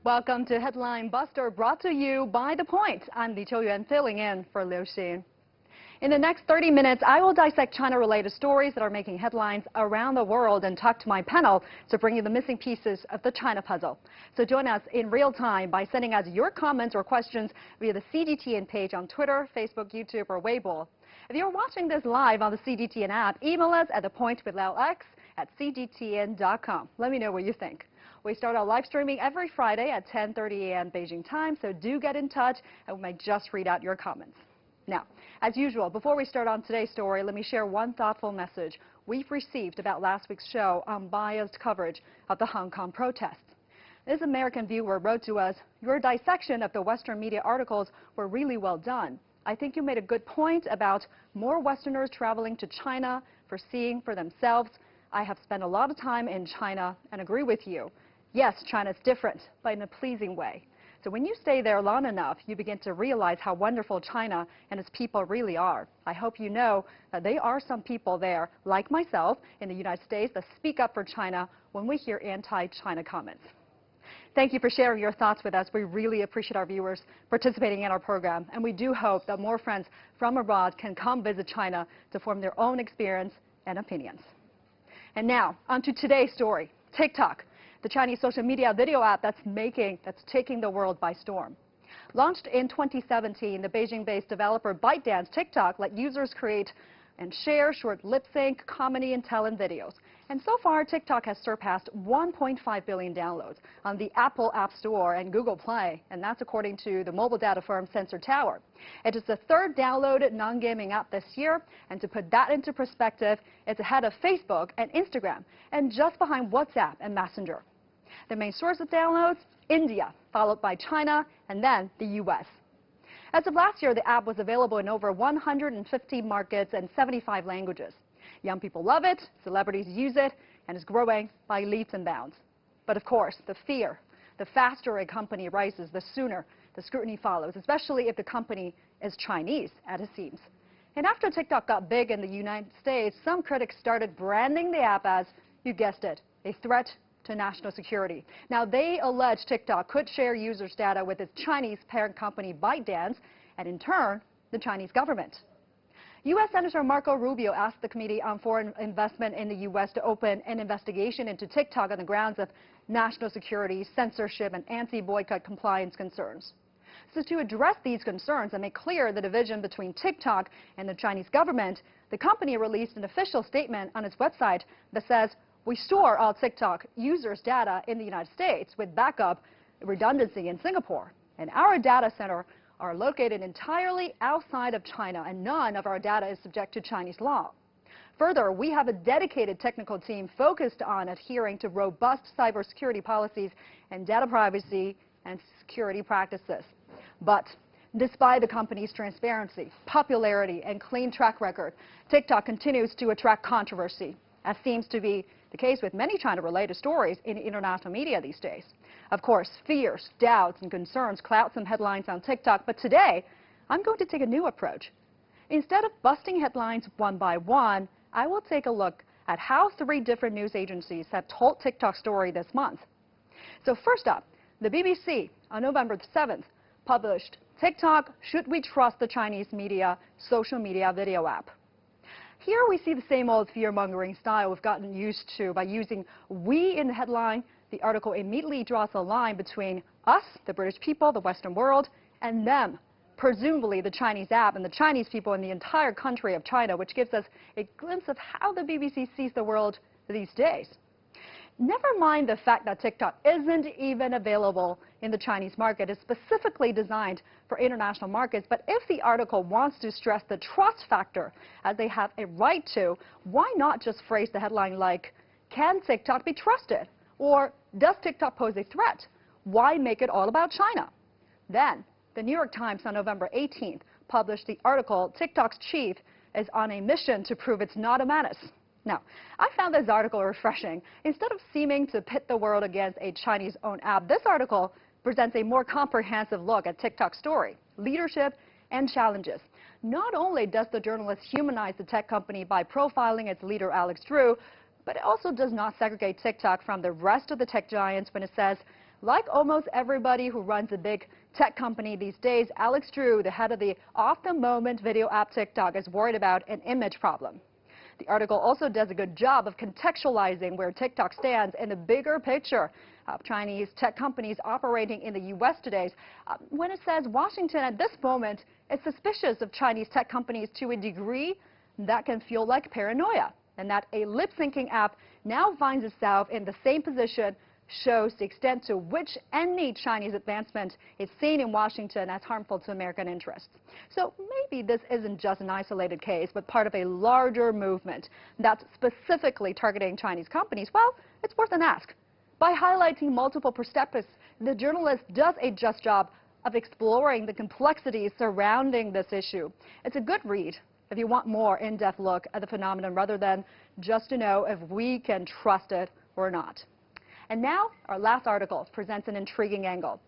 Welcome to Headline Buster, brought to you by The Point. I'm Li Qiuyuan, filling in for Liu Xin. In the next 30 minutes, I will dissect China-related stories that are making headlines around the world and talk to my panel to bring you the missing pieces of the China puzzle. So join us in real time by sending us your comments or questions via the CGTN page on Twitter, Facebook, YouTube, or Weibo. If you're watching this live on the CGTN app, email us at thepointwithoutx@cgtn.com. Let me know what you think. We start our live streaming every Friday at 10:30 a.m. Beijing time, so do get in touch and we might just read out your comments. Now, as usual, before we start on today's story, let me share one thoughtful message we've received about last week's show on biased coverage of the Hong Kong protests. This American viewer wrote to us, "Your dissection of the Western media articles were really well done. I think you made a good point about more Westerners traveling to China for seeing for themselves. I have spent a lot of time in China and agree with you. Yes, China is different, but in a pleasing way. So when you stay there long enough, you begin to realize how wonderful China and its people really are. I hope you know that there are some people there, like myself, in the United States that speak up for China when we hear anti-China comments." Thank you for sharing your thoughts with us. We really appreciate our viewers participating in our program, and we do hope that more friends from abroad can come visit China to form their own experience and opinions. And now, on to today's story. TikTok, the Chinese social media video app that's taking the world by storm. Launched in 2017, the Beijing-based developer ByteDance TikTok let users create and share short lip-sync, comedy, and talent videos. And so far, TikTok has surpassed 1.5 billion downloads on the Apple App Store and Google Play, and that's according to the mobile data firm Sensor Tower. It is the third downloaded non-gaming app this year, and to put that into perspective, it's ahead of Facebook and Instagram, and just behind WhatsApp and Messenger. The main source of downloads, India, followed by China, and then the U.S. As of last year, the app was available in over 150 markets and 75 languages. Young people love it, celebrities use it, and it's growing by leaps and bounds. But of course, the fear, the faster a company rises, the sooner the scrutiny follows, especially if the company is Chinese, as it seems. And after TikTok got big in the United States, some critics started branding the app as, you guessed it, a threat to national security. Now, they allege TikTok could share users' data with its Chinese parent company ByteDance, and in turn, the Chinese government. U.S. Senator Marco Rubio asked the Committee on Foreign Investment in the U.S. to open an investigation into TikTok on the grounds of national security, censorship, and anti-boycott compliance concerns. So to address these concerns and make clear the division between TikTok and the Chinese government, the company released an official statement on its website that says, "We store all TikTok users' data in the United States with backup redundancy in Singapore, and our data center are located entirely outside of China, and none of our data is subject to Chinese law. Further, we have a dedicated technical team focused on adhering to robust cybersecurity policies and data privacy and security practices." But despite the company's transparency, popularity, and clean track record, TikTok continues to attract controversy, as seems to be the case with many China-related stories in international media these days. Of course, fears, doubts, and concerns cloud some headlines on TikTok, but today, I'm going to take a new approach. Instead of busting headlines one by one, I will take a look at how 3 different news agencies have told TikTok's story this month. So first up, the BBC on November 7th published, "TikTok, Should We Trust the Chinese Media Social Media Video App?" Here we see the same old fear-mongering style we've gotten used to. By using "we" in the headline, the article immediately draws a line between us, the British people, the Western world, and them, presumably the Chinese app and the Chinese people in the entire country of China, which gives us a glimpse of how the BBC sees the world these days. Never mind the fact that TikTok isn't even available in the Chinese market. It's specifically designed for international markets. But if the article wants to stress the trust factor, as they have a right to, why not just phrase the headline like, "Can TikTok be trusted?" Or, "Does TikTok pose a threat?" Why make it all about China? Then, the New York Times on November 18th published the article, "TikTok's chief is on a mission to prove it's not a menace." Now, I found this article refreshing. Instead of seeming to pit the world against a Chinese-owned app, this article presents a more comprehensive look at TikTok's story, leadership, and challenges. Not only does the journalist humanize the tech company by profiling its leader, Alex Drew, but it also does not segregate TikTok from the rest of the tech giants when it says, Like almost everybody who runs a big tech company these days, Alex Drew, the head of the off-the-moment video app TikTok, is worried about an image problem. The article also does a good job of contextualizing where TikTok stands in the bigger picture of Chinese tech companies operating in the U.S. today. When it says Washington at this moment is suspicious of Chinese tech companies to a degree that can feel like paranoia, and that a lip-syncing app now finds itself in the same position shows the extent to which any Chinese advancement is seen in Washington as harmful to American interests. So maybe this isn't just an isolated case, but part of a larger movement that's specifically targeting Chinese companies. Well, it's worth an ask. By highlighting multiple perspectives, the journalist does a just job of exploring the complexities surrounding this issue. It's a good read if you want more in-depth look at the phenomenon rather than just to know if we can trust it or not. And now, our last article presents an intriguing angle.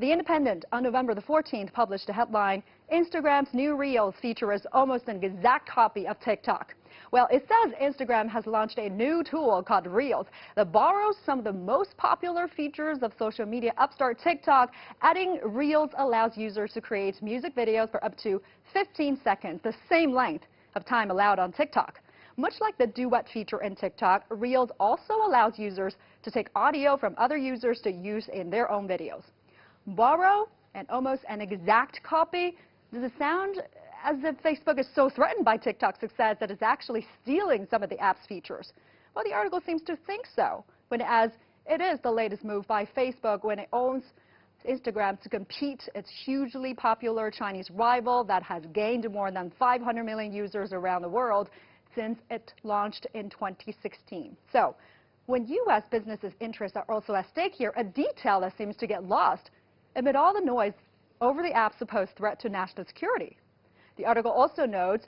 The Independent on November the 14th published a headline, Instagram's new Reels features almost an exact copy of TikTok. Well, it says Instagram has launched a new tool called Reels that borrows some of the most popular features of social media upstart TikTok. Adding Reels allows users to create music videos for up to 15 seconds, the same length of time allowed on TikTok. Much like the duet feature in TikTok, Reels also allows users to take audio from other users to use in their own videos. Borrow and almost an exact copy? Does it sound as if Facebook is so threatened by TikTok's success that it's actually stealing some of the app's features? Well, the article seems to think so, as it is the latest move by Facebook when it owns Instagram to compete its hugely popular Chinese rival that has gained more than 500 million users around the world since it launched in 2016. So, when U.S. businesses' interests are also at stake here, a detail that seems to get lost amid all the noise over the app's supposed threat to national security. The article also notes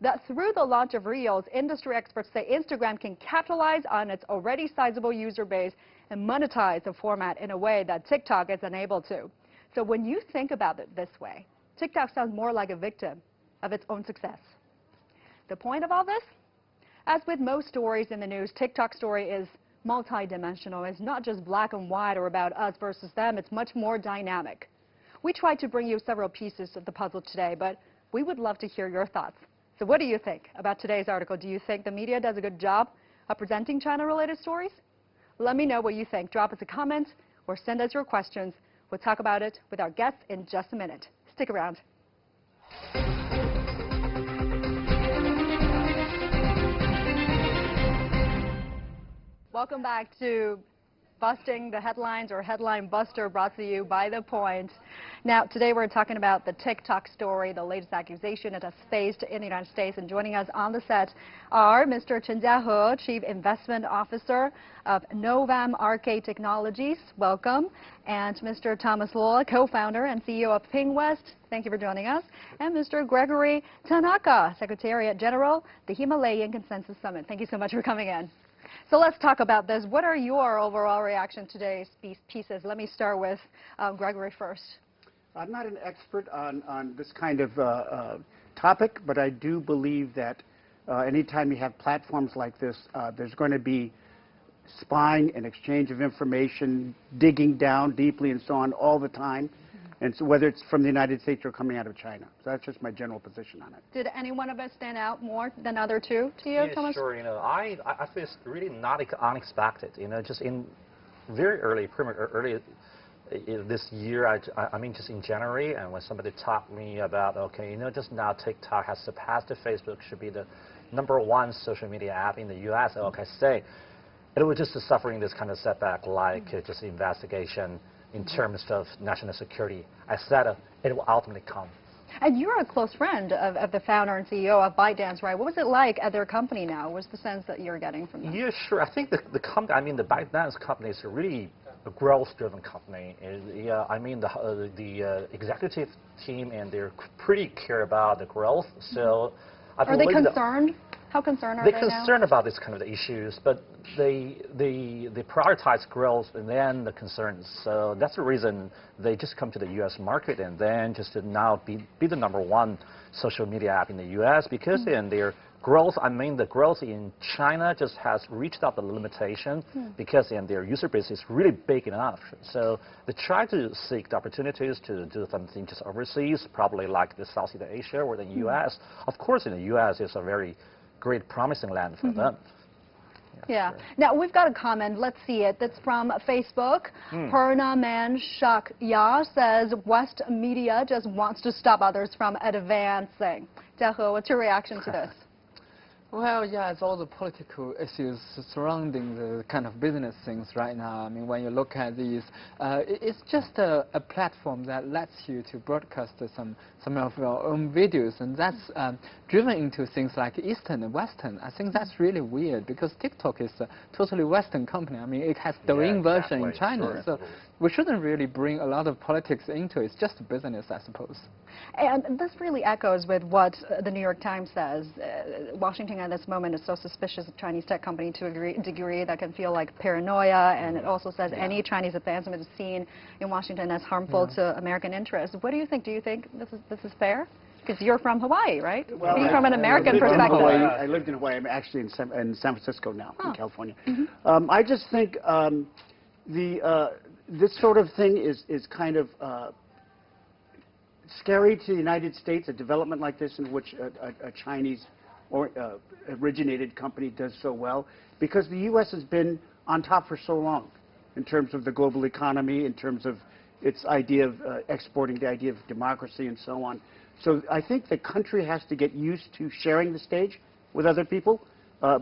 that through the launch of Reels, industry experts say Instagram can capitalize on its already sizable user base and monetize the format in a way that TikTok is unable to. So when you think about it this way, TikTok sounds more like a victim of its own success. The point of all this? As with most stories in the news, TikTok's story is multidimensional. It's not just black and white or about us versus them. It's much more dynamic. We tried to bring you several pieces of the puzzle today, but we would love to hear your thoughts. So what do you think about today's article? Do you think the media does a good job of presenting China-related stories? Let me know what you think. Drop us a comment or send us your questions. We'll talk about it with our guests in just a minute. Stick around. Welcome back to Busting the Headlines, or Headline Buster, brought to you by The Point. Now, today we're talking about the TikTok story, the latest accusation it has faced in the United States. And joining us on the set are Mr. Chen Jiahe, Chief Investment Officer of Novem Arcae Technologies. Welcome. And Mr. Thomas Luo, co-founder and CEO of Pingwest. Thank you for joining us. And Mr. Gregory Tanaka, Secretariat General, the Himalayan Consensus Summit. Thank you so much for coming in. So let's talk about this. What are your overall reaction to today's pieces? Let me start with Gregory first. I'm not an expert on this kind of topic, but I do believe that anytime you have platforms like this, there's going to be spying and exchange of information, digging down deeply and so on all the time. And so whether it's from the United States or coming out of China. So that's just my general position on it. Did any one of us stand out more than other two to you, Thomas? Sure. I feel it's really not unexpected. Just in very early this year, I mean just in January, and when somebody talked me about, okay, just now TikTok has surpassed Facebook, should be the #1 social media app in the U.S. Okay, say it was just suffering this kind of setback, like just investigation in terms of national security. I said it will ultimately come. And you're a close friend of the founder and CEO of ByteDance, right? What was it like at their company now? What's the sense that you're getting from them? Yeah, sure. I think the company, the ByteDance company is really a growth-driven company. The executive team, and they're pretty care about the growth. So are they concerned How concerned are they They're now? concerned about this kind of issues, but they prioritize growth and then the concerns. So that's the reason they just come to the U.S. market and then just to now be the #1 social media app in the U.S. because in their growth, I mean the growth in China just has reached out the limitation because in their user base is really big enough. So they try to seek the opportunities to do something just overseas, probably like the Southeast Asia or the U.S. Of course, in the U.S. is a very great promising land for them. Yeah. Sure. Now, we've got a comment. Let's see it. That's from Facebook. Perna Man Shak Ya says, West media just wants to stop others from advancing. Jiahe, what's your reaction to this? Well, yeah, it's all the political issues surrounding the kind of business things right now. I mean, when you look at these, it's just a platform that lets you to broadcast some of your own videos, and that's driven into things like Eastern and Western. I think that's really weird because TikTok is a totally Western company. I mean, it has Douyin version in China, so we shouldn't really bring a lot of politics into it. It's just business, I suppose. And this really echoes with what the New York Times says. Washington at this moment is so suspicious of Chinese tech company to a degree that can feel like paranoia, and it also says any Chinese advancement is seen in Washington as harmful to American interests. What do you think? Do you think this is fair? Because you're from Hawaii, right? Well, from an American perspective. I lived in Hawaii. I'm actually in San Francisco now, in California. I just think this sort of thing is kind of scary to the United States, a development like this in which a Chinese or originated company does so well, because the U.S. has been on top for so long in terms of the global economy, in terms of its idea of exporting the idea of democracy and so on. So I think the country has to get used to sharing the stage with other people,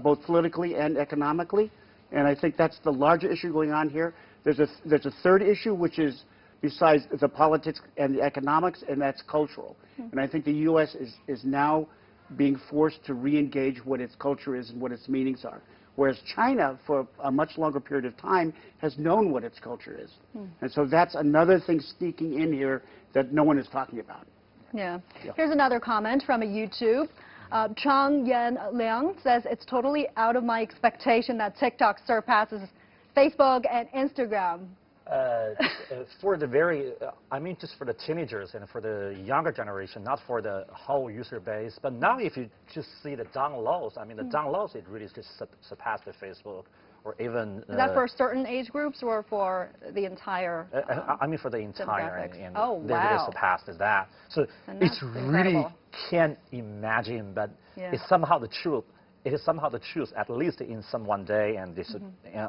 both politically and economically. And I think that's the larger issue going on here. There's a third issue, which is besides the politics and the economics, and that's cultural. And I think the U.S. is now being forced to re-engage what its culture is and what its meanings are. Whereas China, for a much longer period of time, has known what its culture is. And so that's another thing sneaking in here that no one is talking about. Yeah. Here's another comment from a YouTube. Chang Yan Liang says, it's totally out of my expectation that TikTok surpasses Facebook and Instagram. For the very, I mean, just for the teenagers and for the younger generation, not for the whole user base. But now, if you just see the downloads, I mean, the downloads, it really just surpassed the Facebook or even. Is that for certain age groups or for the entire? I mean, for the entire. And they wow. really surpassed that. So it's really can't imagine, but it's somehow the truth. It is somehow the truth, at least in some one day, and this,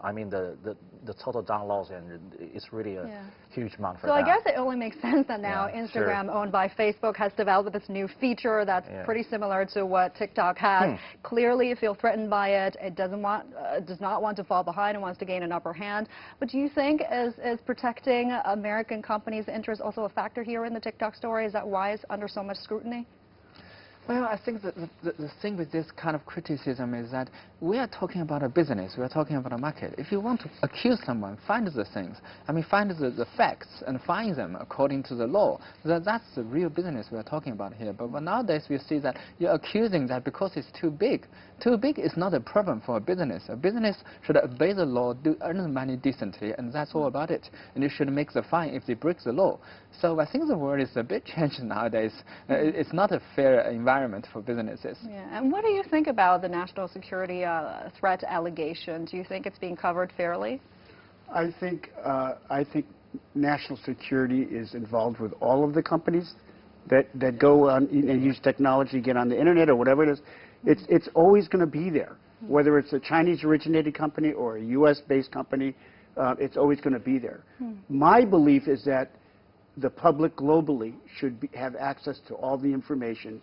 I mean, the total downloads, and it's really a huge amount for that. So I guess it only makes sense that now Instagram, owned by Facebook, has developed this new feature that's pretty similar to what TikTok has. Clearly, you feel threatened by it. It does not want to fall behind and wants to gain an upper hand. But do you think is protecting American companies' interests also a factor here in the TikTok story? Is that why it's under so much scrutiny? Well, I think that the thing with this kind of criticism is that we are talking about a business, we are talking about a market. If you want to accuse someone, find the things. I mean, find the facts and find them according to the law. That's the real business we are talking about here. But nowadays we see that you're accusing that because it's too big. Too big is not a problem for a business. A business should obey the law, earn the money decently, and that's all about it. And you should make the fine if they break the law. So I think the world is a bit changed nowadays. It's not a fair environment for businesses. Yeah. And what do you think about the national security threat allegation? Do you think it's being covered fairly? I think national security is involved with all of the companies that go on and use technology, get on the internet or whatever it is. It's always going to be there, whether it's a Chinese-originated company or a U.S.-based company. It's always going to be there. My belief is that the public globally should have access to all the information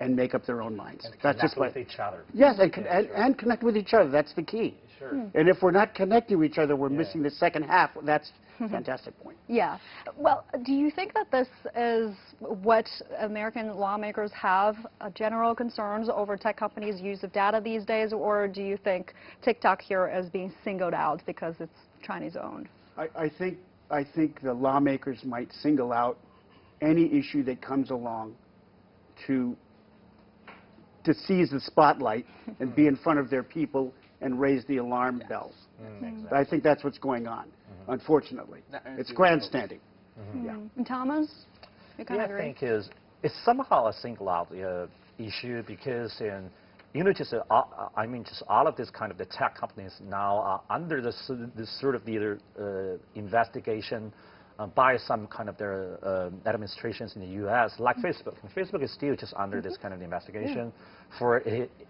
and make up their own minds. And that's just with each other. Yes, and connect with each other. That's the key. Sure. And if we're not connecting with each other, we're missing the second half. That's a fantastic point. Yeah. Well, do you think that this is what American lawmakers have general concerns over tech companies' use of data these days, or do you think TikTok here is being singled out because it's Chinese-owned? I think the lawmakers might single out any issue that comes along to to seize the spotlight and be in front of their people and raise the alarm bells. Exactly. I think that's what's going on, unfortunately. It's grandstanding. Yeah. And Thomas, you kind of agree? I think it's somehow a single out issue because just I mean just all of this kind of the tech companies now are under this sort of the investigation by some kind of their administrations in the U.S. like Facebook. And Facebook is still just under this kind of investigation for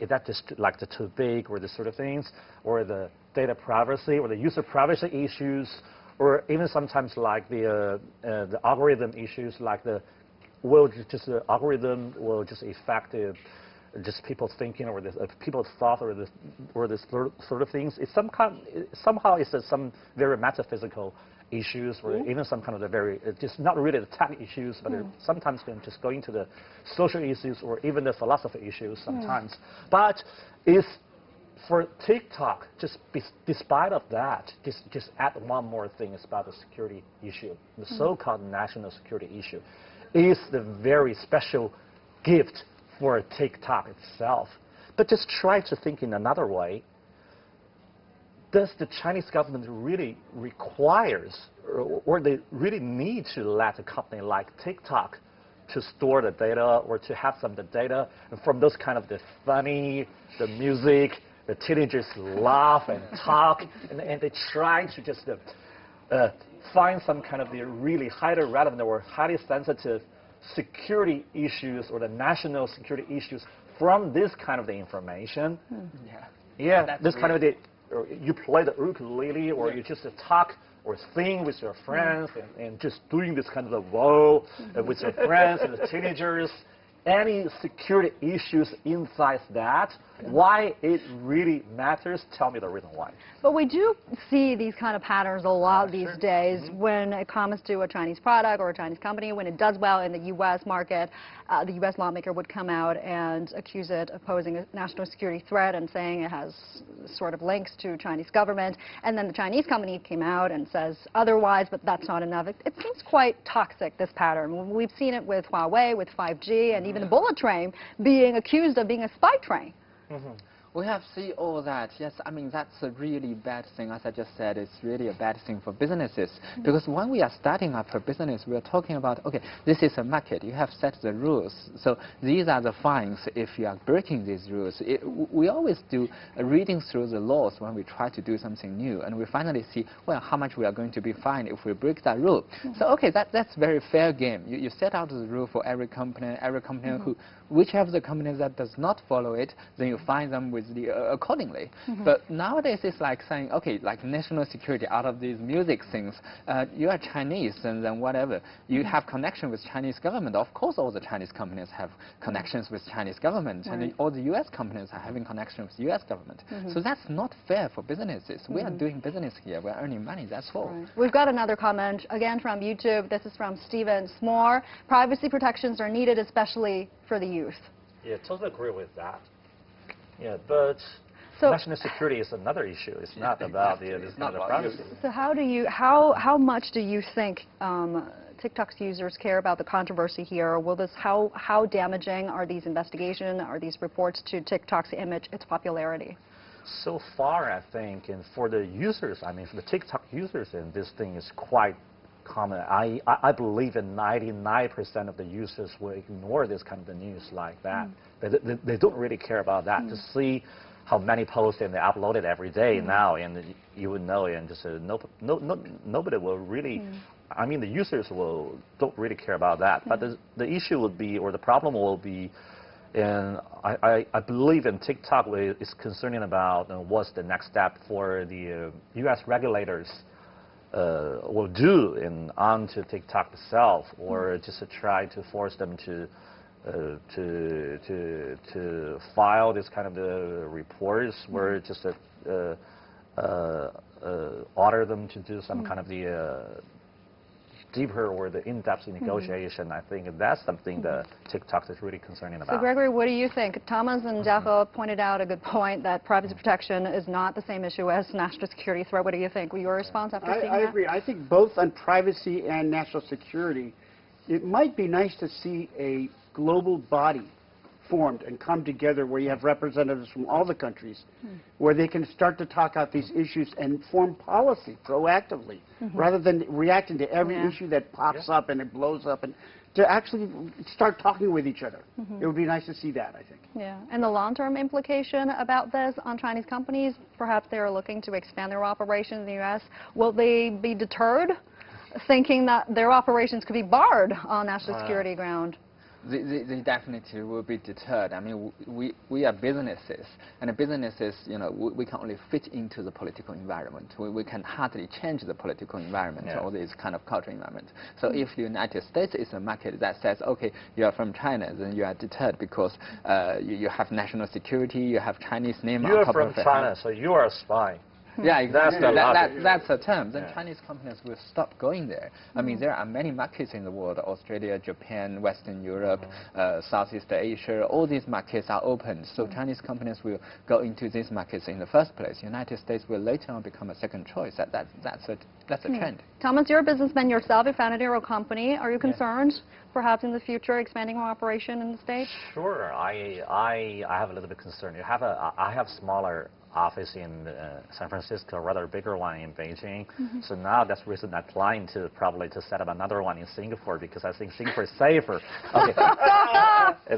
that just like the too big or the sort of things or the data privacy or the user privacy issues or even sometimes like the algorithm issues like the algorithm will just affect just people's thinking or people's thought or this sort of things. It's somehow it's some very metaphysical issues or even some kind of the very just not really the tech issues, but sometimes can just go into the social issues or even the philosophy issues sometimes. But it's for TikTok, just despite of that, just add one more thing is about the security issue, the so-called national security issue, is the very special gift for TikTok itself. But just try to think in another way. Does the Chinese government really requires or they really need to let a company like TikTok to store the data or to have some of the data and from those kind of the funny, the music, the teenagers laugh and talk and they try to just find some kind of the really highly relevant or highly sensitive security issues or the national security issues from this kind of the information. This kind of the or you play the ukulele or you just talk or sing with your friends and just doing this kind of the role with your friends and the teenagers. Any security issues inside that, why it really matters, tell me the reason why. But we do see these kind of patterns a lot these days when it comes to a Chinese product or a Chinese company. When it does well in the U.S. market, the U.S. lawmaker would come out and accuse it of posing a national security threat and saying it has sort of links to Chinese government. And then the Chinese company came out and says otherwise, but that's not enough. It seems quite toxic, this pattern. We've seen it with Huawei, with 5G, and even the bullet train being accused of being a spy train. We have seen all that. Yes, I mean, that's a really bad thing. As I just said, it's really a bad thing for businesses. Because when we are starting up a business, we are talking about, okay, this is a market. You have set the rules. So these are the fines if you are breaking these rules. We always do a reading through the laws when we try to do something new. And we finally see, well, how much we are going to be fined if we break that rule. So, okay, that's very fair game. You set out the rule for every company who, whichever the company that does not follow it, then you fine them with accordingly. But nowadays it's like saying, okay, like national security out of these music things, you are Chinese and then whatever, you have connection with Chinese government. Of course all the Chinese companies have connections with Chinese government and all the US companies are having connections with US government. So that's not fair for businesses. We are doing business here, we're earning money, that's all. We've got another comment, again from YouTube. This is from Steven Smore. Privacy protections are needed, especially for the youth. Yeah, totally agree with that. Yeah, but national security is another issue. It's not about this kind of privacy. So how much do you think TikTok's users care about the controversy here? Will this how damaging are these investigations, are these reports to TikTok's image, its popularity? So far, I think, and for the users, I mean, for the TikTok users, and this thing is quite common. I believe in 99% of the users will ignore this kind of the news like that. They don't really care about that. To see how many posts and they upload it every day now, and you would know, and just nobody will really. I mean, the users don't really care about that. But the issue would be, or the problem will be, and I believe in TikTok is concerning about what's the next step for the U.S. regulators will do onto TikTok itself, or just to try to force them to file this kind of the reports, where just order them to do some kind of the deeper or the in-depth negotiation. I think that's something that TikTok is really concerning about. So Gregory, what do you think? Thomas and Jiahe pointed out a good point that privacy protection is not the same issue as national security threat. What do you think? Your response after seeing that? I agree. I think both on privacy and national security, it might be nice to see a global body formed and come together where you have representatives from all the countries, where they can start to talk out these issues and form policy proactively, rather than reacting to every issue that pops up and it blows up, and to actually start talking with each other. It would be nice to see that, I think. Yeah, and the long-term implication about this on Chinese companies, perhaps they're looking to expand their operations in the U.S. Will they be deterred, thinking that their operations could be barred on national security ground? They definitely will be deterred. I mean, we are businesses, and the businesses, we can only fit into the political environment. We can hardly change the political environment or this kind of cultural environment. So if the United States is a market that says, okay, you are from China, then you are deterred because you have national security, you have Chinese name. You are from China, so you are a spy. Yeah, exactly. That's the term. Then Chinese companies will stop going there. I mean, there are many markets in the world: Australia, Japan, Western Europe, Southeast Asia. All these markets are open, so Chinese companies will go into these markets in the first place. United States will later on become a second choice. That's a trend. Thomas, you're a businessman yourself. You founded your own company. Are you concerned, perhaps in the future, expanding your operation in the States? Sure. I have a little bit concern. I have smaller office in San Francisco, rather bigger one in Beijing. So now that's the reason I'm planning to probably set up another one in Singapore, because I think Singapore is safer. Okay.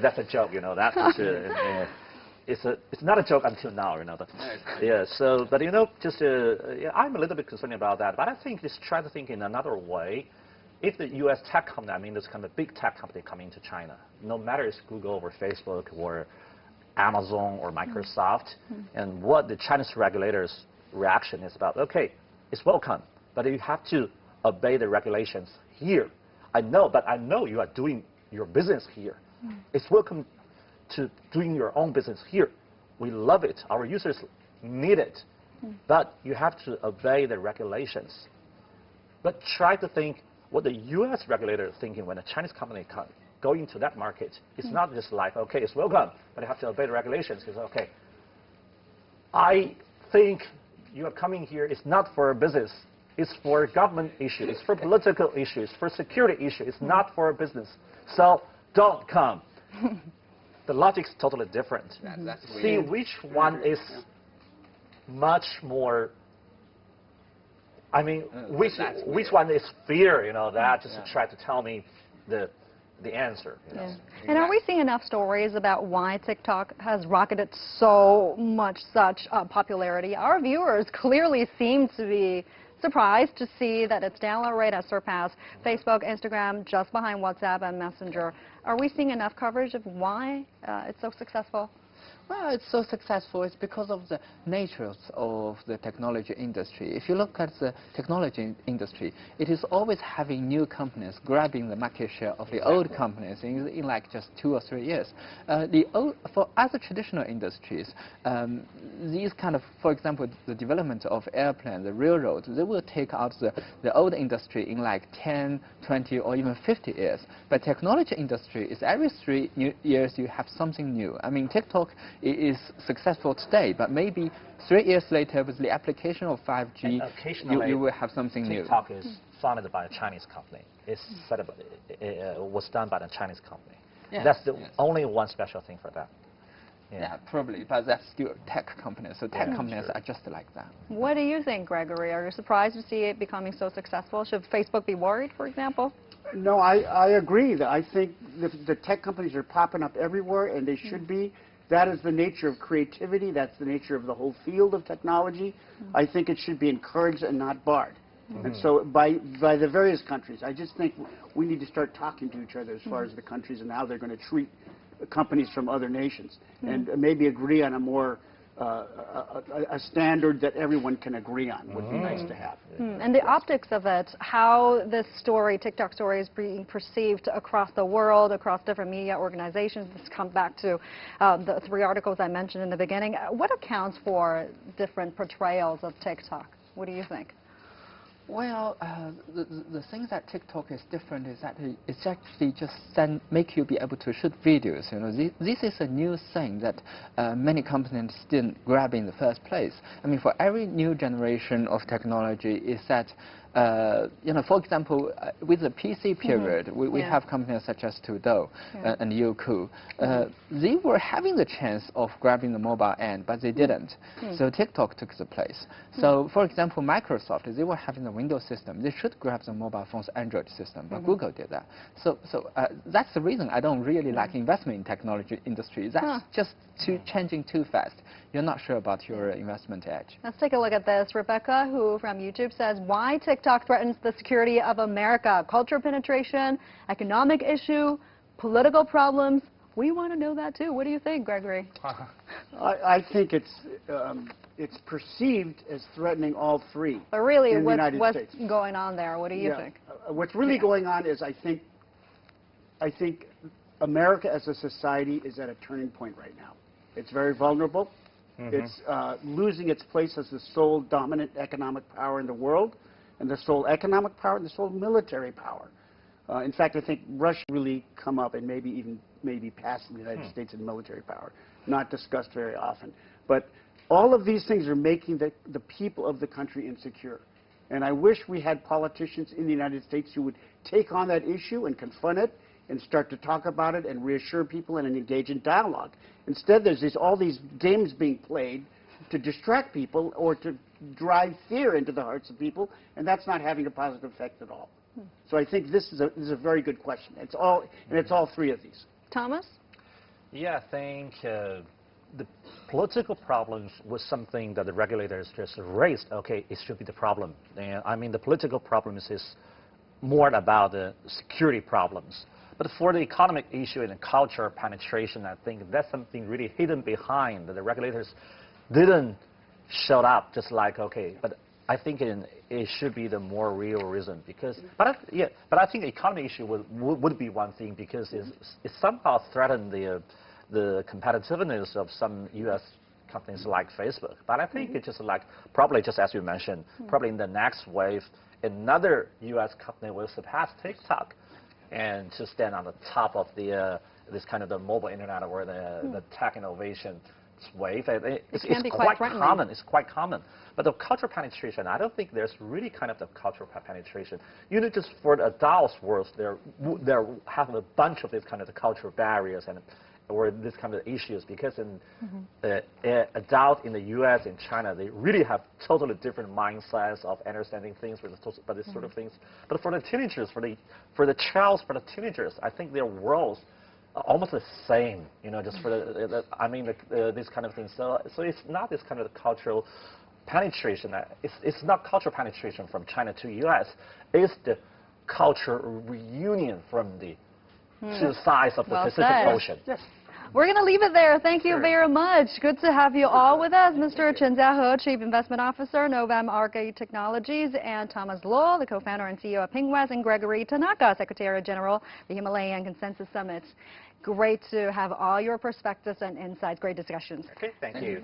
That's a joke, That is, it's not a joke until now, Yeah. So, but I'm a little bit concerned about that. But I think just try to think in another way. If the U.S. tech company, I mean, this kind of big tech company coming to China, no matter it's Google or Facebook or Amazon or Microsoft, and what the Chinese regulators' reaction is about, okay, it's welcome, but you have to obey the regulations here. I know you are doing your business here. It's welcome to doing your own business here. We love it. Our users need it. But you have to obey the regulations. But try to think what the U.S. regulator is thinking when a Chinese company go into that market. It's not just like, okay, it's welcome, but you have to obey the regulations. It's okay. I think you are coming here, it's not for business. It's for government issue. It's for political issues, for security issue. It's not for business. So don't come. The logic is totally different. See which one is much more, I mean, which one is fear, that just to try to tell me the answer. And are we seeing enough stories about why TikTok has rocketed so much such popularity? Our viewers clearly seem to be surprised to see that its download rate has surpassed Facebook, Instagram, just behind WhatsApp and Messenger. Are we seeing enough coverage of why it's so successful? Well, it's so successful. It's because of the nature of the technology industry. If you look at the technology industry, it is always having new companies grabbing the market share of the old companies in like just 2 or 3 years. For other traditional industries, these kind of, for example, the development of airplanes, the railroads, they will take out the old industry in like 10, 20, or even 50 years. But technology industry is every 3 years you have something new. I mean, TikTok is successful today, but maybe 3 years later, with the application of 5G, you will have something new. TikTok is founded by a Chinese company. It's set up, was done by a Chinese company. Yes, that's the only one special thing for that. Yeah, probably, but that's still a tech company, so tech companies are just like that. What do you think, Gregory? Are you surprised to see it becoming so successful? Should Facebook be worried, for example? No, I agree. I think the tech companies are popping up everywhere, and they should be. That is the nature of creativity. That's the nature of the whole field of technology. I think it should be encouraged and not barred. And so by the various countries, I just think we need to start talking to each other as far as the countries and how they're going to treat companies from other nations, and maybe agree on a more a standard that everyone can agree on would be nice to have. And the optics of it, how this story, TikTok story, is being perceived across the world, across different media organizations. This comes back to the 3 articles I mentioned in the beginning. What accounts for different portrayals of TikTok? What do you think? Well, the thing that TikTok is different is that it's actually just make you be able to shoot videos. This is a new thing that many companies didn't grab in the first place. I mean, for every new generation of technology, is that For example, with the PC period, we have companies such as Tudou and Youku. They were having the chance of grabbing the mobile end, but they didn't. So TikTok took the place. So, for example, Microsoft, they were having the Windows system. They should grab the mobile phone's Android system, but Google did that. So that's the reason I don't really like investment in technology industry. That's just changing too fast. You're not sure about your investment edge. Let's take a look at this. Rebecca, who from YouTube says, why TikTok threatens the security of America? Culture penetration, economic issue, political problems. We want to know that too. What do you think, Gregory? I think it's perceived as threatening all three. But really, in the United what's States. going on there? What do you think? What's really going on is I think America as a society is at a turning point right now. It's very vulnerable. It's losing its place as the sole dominant economic power in the world, and the sole economic power and the sole military power. In fact, I think Russia really come up and maybe pass the United States in military power. Not discussed very often. But all of these things are making the people of the country insecure. And I wish we had politicians in the United States who would take on that issue and confront it and start to talk about it and reassure people and engage in dialogue. Instead, there's all these games being played to distract people or to drive fear into the hearts of people, and that's not having a positive effect at all. So I think this is a very good question. It's all three of these. Thomas? Yeah, I think the political problems was something that the regulators just raised. Okay, it should be the problem. And I mean, the political problems is more about the security problems. But for the economic issue and the culture penetration, I think that's something really hidden behind that the regulators didn't show up. Just like, okay, but I think it should be the more real reason because. But I think the economy issue would be one thing because it somehow threatened the competitiveness of some U.S. companies like Facebook. But I think it's just like probably just as you mentioned, probably in the next wave, another U.S. company will surpass TikTok and to stand on the top of this kind of the mobile internet or the tech innovation wave. It's quite common. It's quite common. But the cultural penetration, I don't think there's really kind of the cultural penetration. You know, just for the adults' world, there have a bunch of these kind of the cultural barriers or this kind of issues because adults in the U.S. and China, they really have totally different mindsets of understanding things but these sort of things. But for the teenagers, for the teenagers, I think their worlds are almost the same. You know, just for these kind of things. So it's not this kind of cultural penetration. It's not cultural penetration from China to U.S. It's the cultural reunion from the two sides of the Pacific Ocean. Yes. We're going to leave it there. Thank you very much. Good to have you all with us. Mr. Chen Jiahe, Chief Investment Officer, Novem Arcae Technologies, and Thomas Luo, the co-founder and CEO of Pingwest, and Gregory Tanaka, Secretariat General, the Himalayan Consensus Summit. Great to have all your perspectives and insights. Great discussions. Okay, thank you.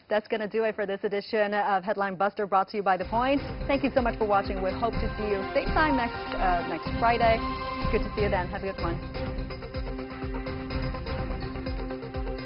That's going to do it for this edition of Headline Buster, brought to you by The Point. Thank you so much for watching. We hope to see you same time next Friday. Good to see you then. Have a good one.